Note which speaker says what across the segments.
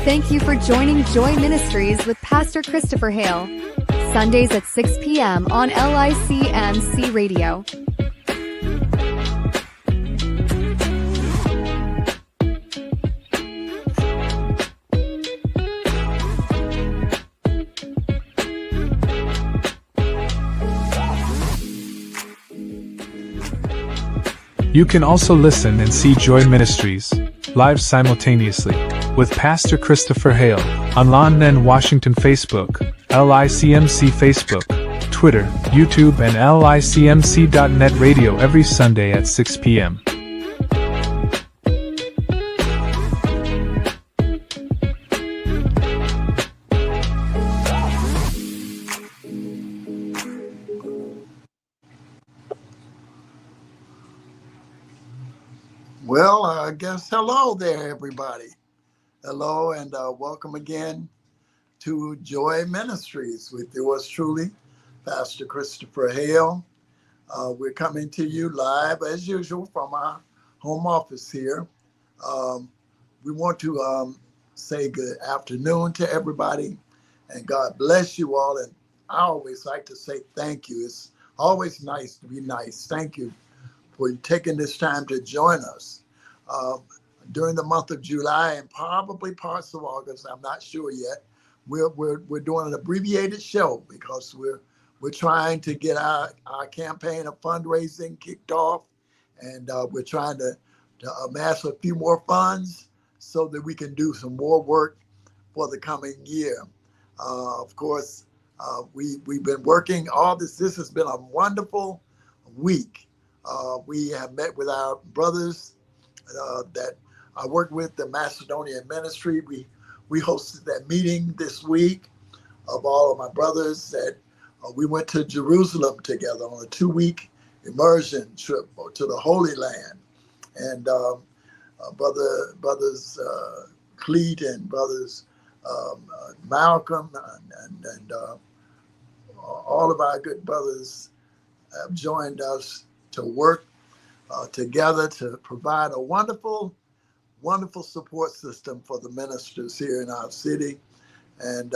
Speaker 1: Thank you for joining Joy Ministries with Pastor Christopher Hale. Sundays at 6 p.m. on LICMC Radio.
Speaker 2: You can also listen and see Joy Ministries live simultaneously with Pastor Christopher Hale on London, Washington Facebook, LICMC Facebook, Twitter, YouTube, and LICMC.net radio every Sunday at 6 p.m.
Speaker 3: Well, I guess hello there, everybody. Hello, and welcome again to Joy Ministries with yours truly, Pastor Christopher Hale. We're coming to you live, as usual, from our home office here. We want to say good afternoon to everybody, and God bless you all. And I always like to say thank you. It's always nice to be nice. Thank you for taking this time to join us during the month of July and probably parts of August. I'm not sure yet. We're doing an abbreviated show because we're trying to get our campaign of fundraising kicked off, and we're trying to amass a few more funds so that we can do some more work for the coming year. Of course, we've been working all this. This has been a wonderful week. We have met with our brothers that I work with, the Macedonian Ministry. We hosted that meeting this week of all of my brothers that we went to Jerusalem together on a 2-week immersion trip to the Holy Land. And brothers Cleet and brothers Malcolm and all of our good brothers have joined us to work together to provide a wonderful support system for the ministers here in our city. And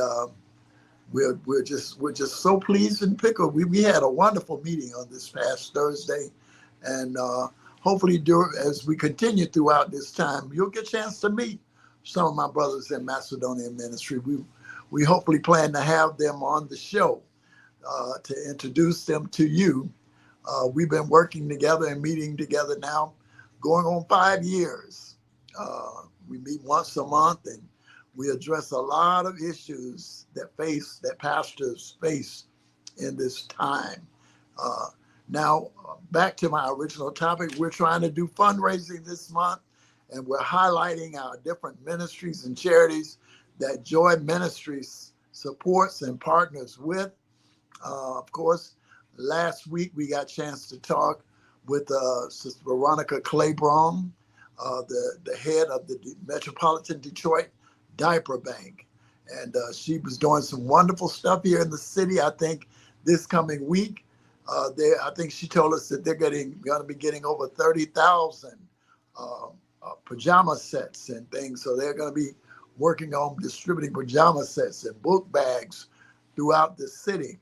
Speaker 3: we're just so pleased and pickled. We had a wonderful meeting on this past Thursday, and hopefully as we continue throughout this time, you'll get a chance to meet some of my brothers in Macedonian Ministry. We hopefully plan to have them on the show to introduce them to you. We've been working together and meeting together now going on 5 years. We meet once a month, and we address a lot of issues that pastors face in this time. Now, back to my original topic, we're trying to do fundraising this month, and we're highlighting our different ministries and charities that Joy Ministries supports and partners with. Of course, last week we got a chance to talk with Sister Veronica Claiborne, the head of the Metropolitan Detroit Diaper Bank. And she was doing some wonderful stuff here in the city. I think this coming week, I think she told us that they're going to be getting over 30,000 pajama sets and things. So they're going to be working on distributing pajama sets and book bags throughout the city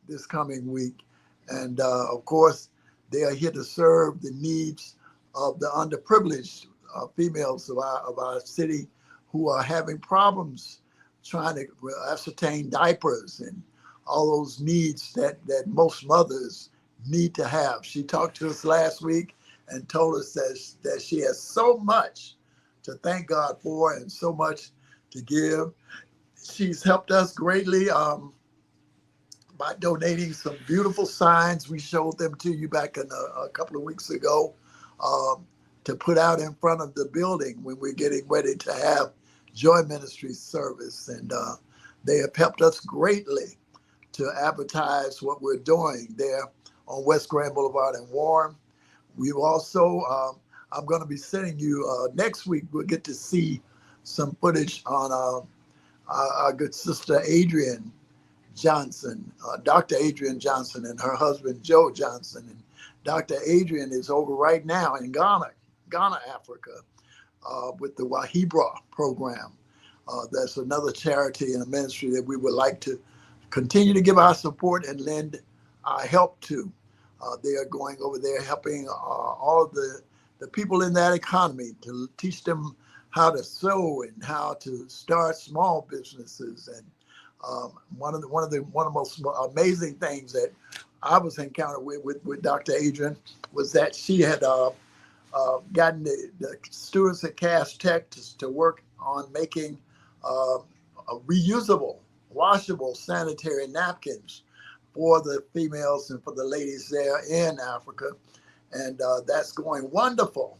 Speaker 3: this coming week. And of course, they are here to serve the needs of the underprivileged females of our city who are having problems trying to ascertain diapers and all those needs that most mothers need to have. She talked to us last week and told us that she has so much to thank God for and so much to give. She's helped us greatly by donating some beautiful signs. We showed them to you back in a couple of weeks ago to put out in front of the building when we're getting ready to have Joy Ministries service. And they have helped us greatly to advertise what we're doing there on West Grand Boulevard in Warren. We've also, I'm going to be sending you next week, we'll get to see some footage on our good sister Adrienne Johnson, Dr. Adrienne Johnson and her husband Joe Johnson. And Dr. Adrienne is over right now in Ghana, Africa, with the Wahibra program. That's another charity and a ministry that we would like to continue to give our support and lend our help to. They are going over there helping all of the people in that economy to teach them how to sew and how to start small businesses. And one of the most amazing things that I was encountered with Dr. Adrian was that she had gotten the students at Cass Tech to work on making reusable, washable sanitary napkins for the females and for the ladies there in Africa. And that's going wonderful.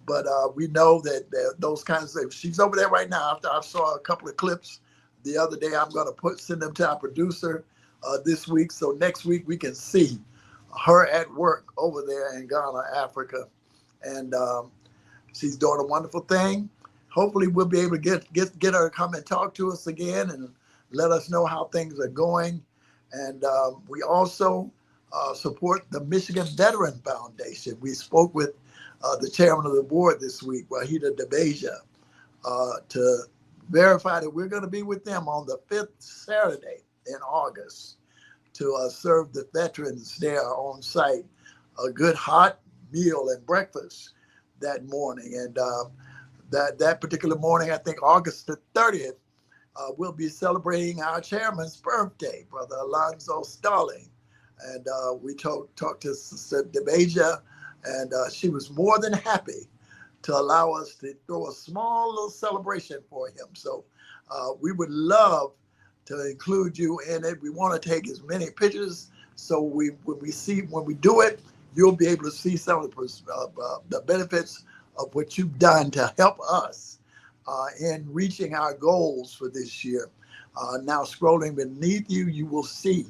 Speaker 3: But we know that those kinds of things, she's over there right now. After I saw a couple of clips the other day, I'm going to send them to our producer this week. So next week we can see her at work over there in Ghana, Africa. And she's doing a wonderful thing. Hopefully we'll be able to get her to come and talk to us again and let us know how things are going. And we also support the Michigan Veteran Foundation. We spoke with the chairman of the board this week, Wahida Debeja, to verify that we're going to be with them on the 5th Saturday in August to serve the veterans there on site a good hot meal and breakfast that morning. And that particular morning, I think August the 30th, we'll be celebrating our chairman's birthday, Brother Alonzo Starling. And we talked to Sister DeBeja, and she was more than happy to allow us to throw a small little celebration for him. So we would love to include you in it. We want to take as many pictures, so when we do it, you'll be able to see some of the benefits of what you've done to help us in reaching our goals for this year. Now, scrolling beneath you, you will see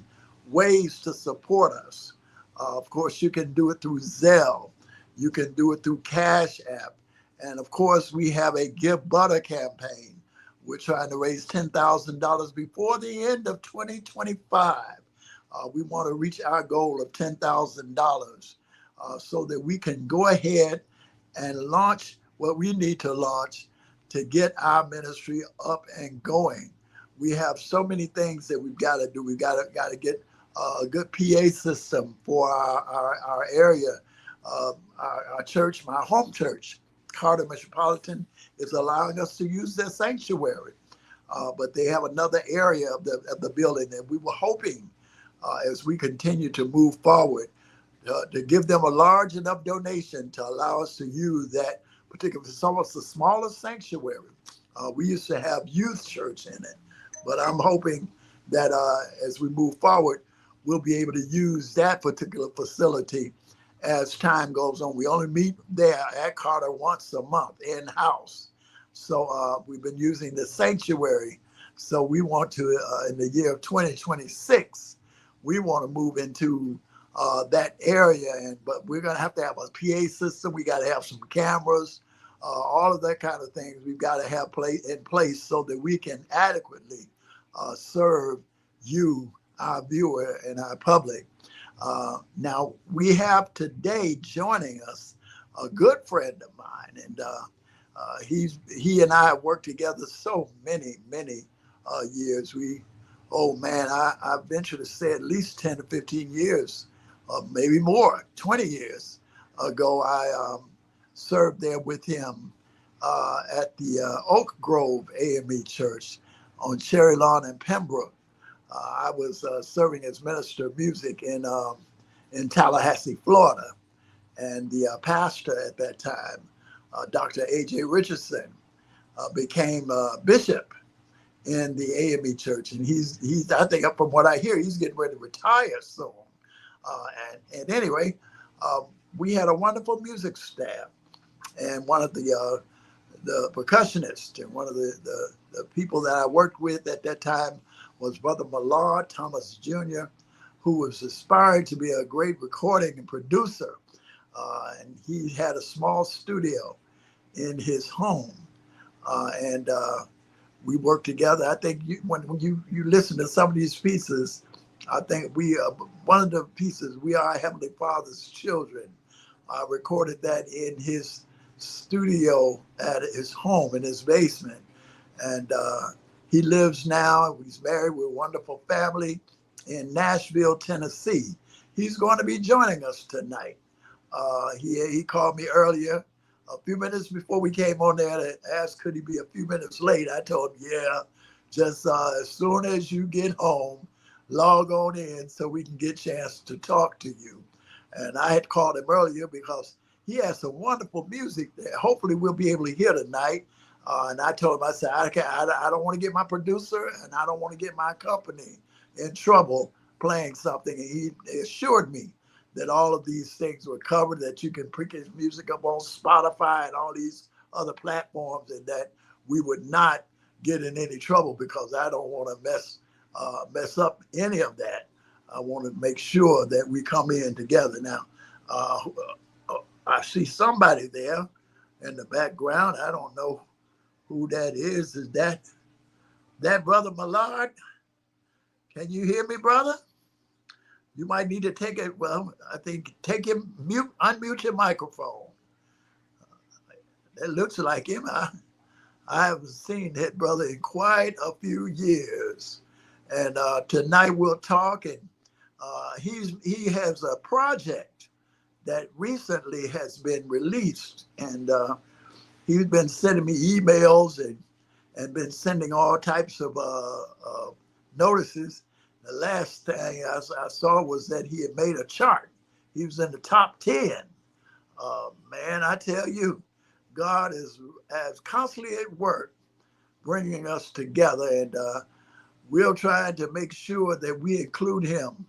Speaker 3: ways to support us. Of course, you can do it through Zelle. You can do it through Cash App. And of course, we have a Give Butter campaign. We're trying to raise $10,000 before the end of 2025. We want to reach our goal of $10,000 so that we can go ahead and launch what we need to launch to get our ministry up and going. We have so many things that we've got to do. We've got to get a good PA system for our area. Our church, my home church, Carter Metropolitan, is allowing us to use their sanctuary. But they have another area of the building that we were hoping as we continue to move forward to give them a large enough donation to allow us to use that particular, it's almost the smallest sanctuary. We used to have youth church in it, but I'm hoping that as we move forward, we'll be able to use that particular facility as time goes on. We only meet there at Carter once a month in-house. So we've been using the sanctuary. So we want to, in the year of 2026, we want to move into that area. But we're going to have a PA system. We got to have some cameras, all of that kind of things. We've got to have in place so that we can adequately serve you, our viewer, and our public. Now, we have today joining us a good friend of mine, and he and I have worked together so many years. I venture to say at least 10 to 15 years, maybe more, 20 years ago, I served there with him at the Oak Grove AME Church on Cherry Lawn in Pembroke. I was serving as minister of music in Tallahassee, Florida. And the pastor at that time, Dr. A.J. Richardson, became bishop in the AME Church. And he's I think from what I hear, he's getting ready to retire soon. And anyway, we had a wonderful music staff. And one of the percussionists and one of the people that I worked with at that time was Brother Millard Thomas Jr., who was aspiring to be a great recording and producer. And he had a small studio in his home. And we worked together. I think when you listen to some of these pieces, I think one of the pieces, We Are Heavenly Father's Children, recorded that in his studio at his home, in his basement. And he lives now, he's married with a wonderful family in Nashville, Tennessee. He's going to be joining us tonight. He called me earlier, a few minutes before we came on there, to ask could he be a few minutes late. I told him, yeah, just as soon as you get home, log on in so we can get a chance to talk to you. And I had called him earlier because he has some wonderful music that hopefully we'll be able to hear tonight. And I told him, I said, I don't want to get my producer and I don't want to get my company in trouble playing something. And he assured me that all of these things were covered, that you can pick his music up on Spotify and all these other platforms, and that we would not get in any trouble, because I don't want to mess up any of that. I want to make sure that we come in together. Now, I see somebody there in the background. I don't know who that is. Is that Brother Millard? Can you hear me, brother? You might need to take it. Well, I think take him, unmute your microphone. That looks like him. I haven't seen that brother in quite a few years. And tonight we'll talk. And he has a project that recently has been released, and he's been sending me emails and been sending all types of notices. The last thing I saw was that he had made a chart. He was in the top 10. Man, I tell you, God is constantly at work bringing us together, and we're trying to make sure that we include him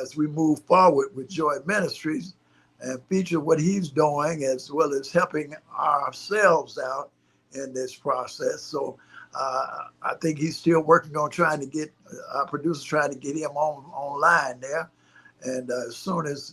Speaker 3: as we move forward with Joy Ministries and feature what he's doing, as well as helping ourselves out in this process. So I think he's still working on trying to get our producer, trying to get him online there. And as soon as